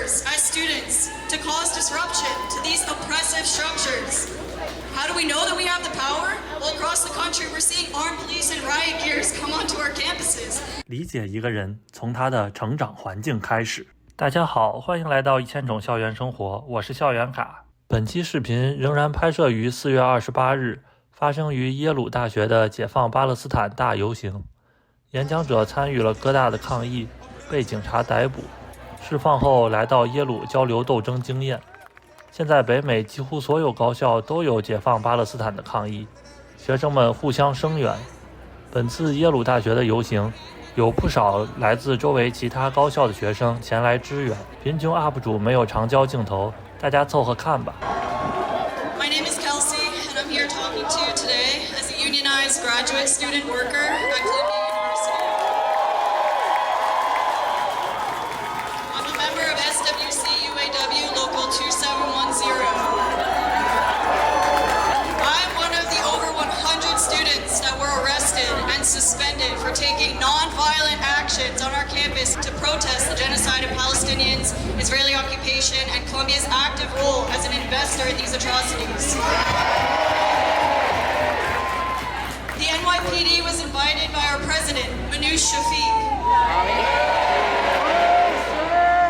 orders as students to cause disruption to these oppressive structures. How do we know that we have the power? Well, across the country, we're seeing armed police and riot gears come onto our campuses. 理解一个人，从他的成长环境开始。大家好，欢迎来到1000种校园生活，我是校园卡。本期视频仍然拍摄于4月28日，发生于耶鲁大学的解放巴勒斯坦大游行。演讲者参与了哥大的抗议，被警察逮捕，释放后来到耶鲁交流斗争经验。现在北美几乎所有高校都有解放巴勒斯坦的抗议，学生们互相声援。本次耶鲁大学的游行，有不少来自周围其他高校的学生前来支援。贫穷 UP 主没有长焦镜头，大家凑合看吧。My name is Kelsey, and I'm here talking to you today as a unionized graduate student worker at Columbia University. I'm a member of SWC UAW Local 2710. I'm one of the over 100 students that were arrested and suspended for taking non-violent actions on our campus to protest the genocide of Palestinians, Israeli occupation, and Columbia's active role as an investor in these atrocities. The NYPD was invited by our president, Manoush Shafiq,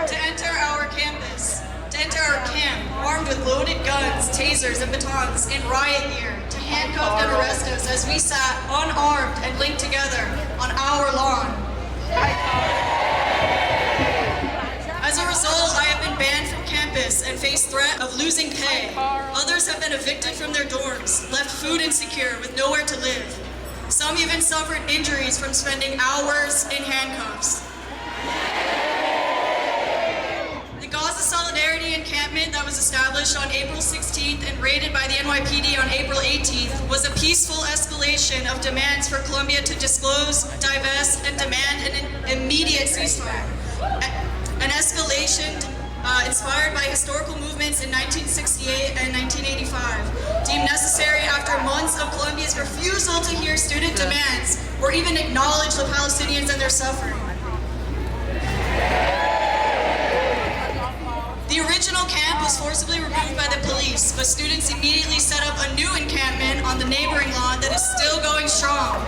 to enter our campus, to enter our camp, armed with loaded guns, tasers, and batons in riot gear, to handcuff and arrest us as we sat unarmed and linked together on our lawn. As a result, I have been banned from campus and face threat of losing pay. Others have been evicted from their dorms, left food insecure with nowhere to live. Some even suffered injuries from spending hours in handcuffs. The Gaza Solidarity Encampment that was established on April 16th and raided by the NYPD on April 18th was a peaceful escalation of demands for Columbia to disclose, divest, and demand an immediate ceasefire. An escalation inspired by historical movements in 1968 and 1985, deemed necessary after months of Columbia's refusal to hear student demands or even acknowledge the Palestinians and their suffering. The original camp was forcibly removed by the police, but students immediately set up a new encampment on the neighboring lawn that is still going strong.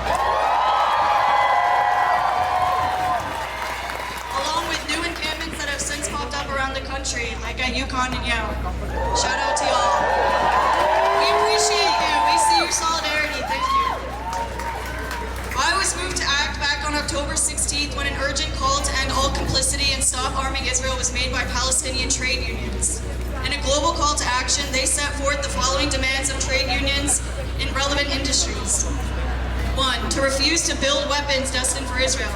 Around the country, like at UConn and Yale. Shout out to y'all. We appreciate you. We see your solidarity. Thank you. I was moved to act back on October 16th when an urgent call to end all complicity and stop arming Israel was made by Palestinian trade unions. In a global call to action, they set forth the following demands of trade unions in relevant industries. 1. To refuse to build weapons destined for Israel.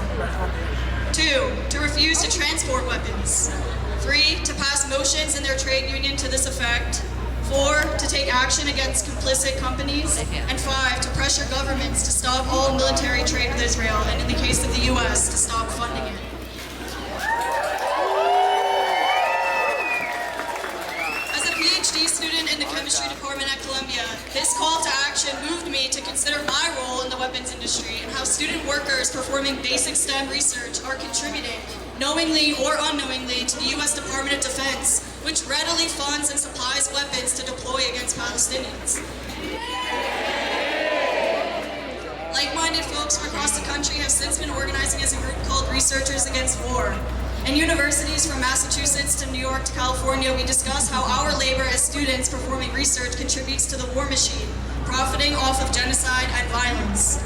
2. To refuse to transport weapons. 3. To pass motions in their trade union to this effect. 4. To take action against complicit companies. And 5. To pressure governments to stop all military trade with Israel, and in the case of the U.S., to stop funding it. As a PhD student in the chemistry department at Columbia, this call to action moved me to consider my role in the weapons industry and how student workers performing basic STEM research are contributing, knowingly or unknowingly, to the U.S. Department of Defense, which readily funds and supplies weapons to deploy against Palestinians. Like-minded folks from across the country have since been organizing as a group called Researchers Against War. In universities from Massachusetts to New York to California, we discuss how our labor as students performing research contributes to the war machine, profiting off of genocide and violence.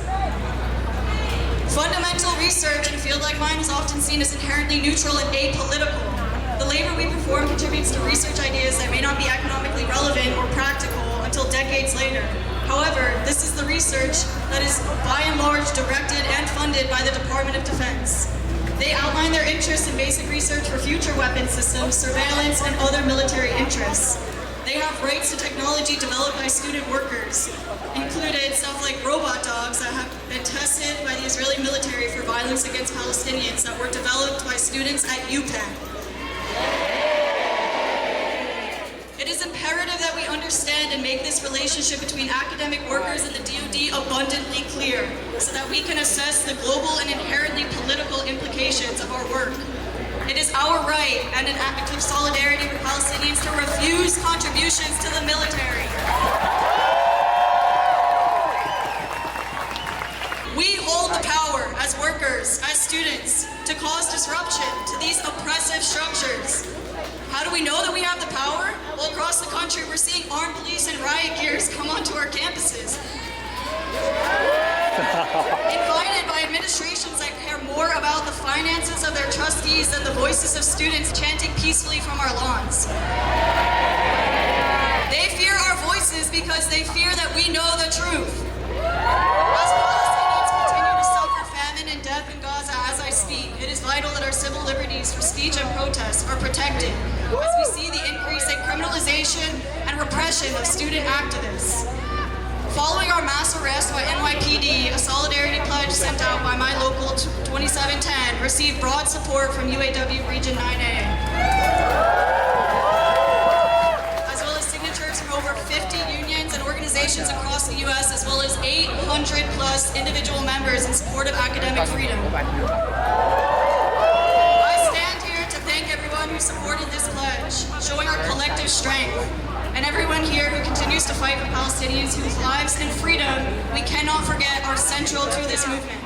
Fundamental research in a field like mine is often seen as inherently neutral and apolitical. The labor we perform contributes to research ideas that may not be economically relevant or practical until decades later. However, this is the research that is by and large directed and funded by the Department of Defense. They outline their interests in basic research for future weapon systems, surveillance, and other military interests. They have rights to technology developed by student workers, included stuff like robot dogs that have been tested by the Israeli military for violence against Palestinians that were developed by students at UPenn. It is imperative that we understand and make this relationship between academic workers and the DoD abundantly clear so that we can assess the global and inherently political implications of our work. It is our right and an act of solidarity with Palestinians to refuse contributions to the military. We hold the power as workers, as students, to cause disruption to these oppressive structures. How do we know that we have the power? Well, across the country, we're seeing armed police and riot gears come onto our campuses. Invited by administrations that care more about the finances of their trustees than the voices of students chanting peacefully from our lawns. They fear our voices because they fear that we know the truth. As Palestinians continue to suffer famine and death in Gaza as I speak, it is vital that our civil liberties for speech and protest are protected as we see the increase in criminalization and repression of student activists. Following our mass arrest by NYPD, a solidarity pledge sent out by my local 2710 received broad support from UAW Region 9A, as well as signatures from over 50 unions and organizations across the U.S., as well as 800 plus individual members in support of academic freedom. I stand here to thank everyone who supported this pledge, showing our collective strength, and everyone here who continues to fight for Palestinians whose lives and freedom we cannot forget are central to this movement.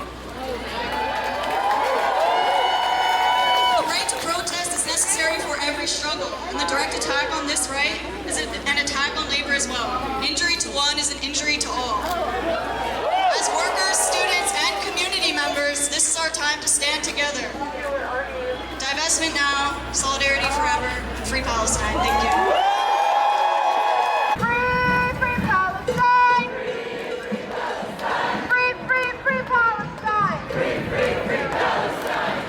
The right to protest is necessary for every struggle, and the direct attack on this right is an attack on labor as well. Injury to one is an injury to all. As workers, students, and community members, this is our time to stand together. Divestment now, solidarity forever, free Palestine. Thank you.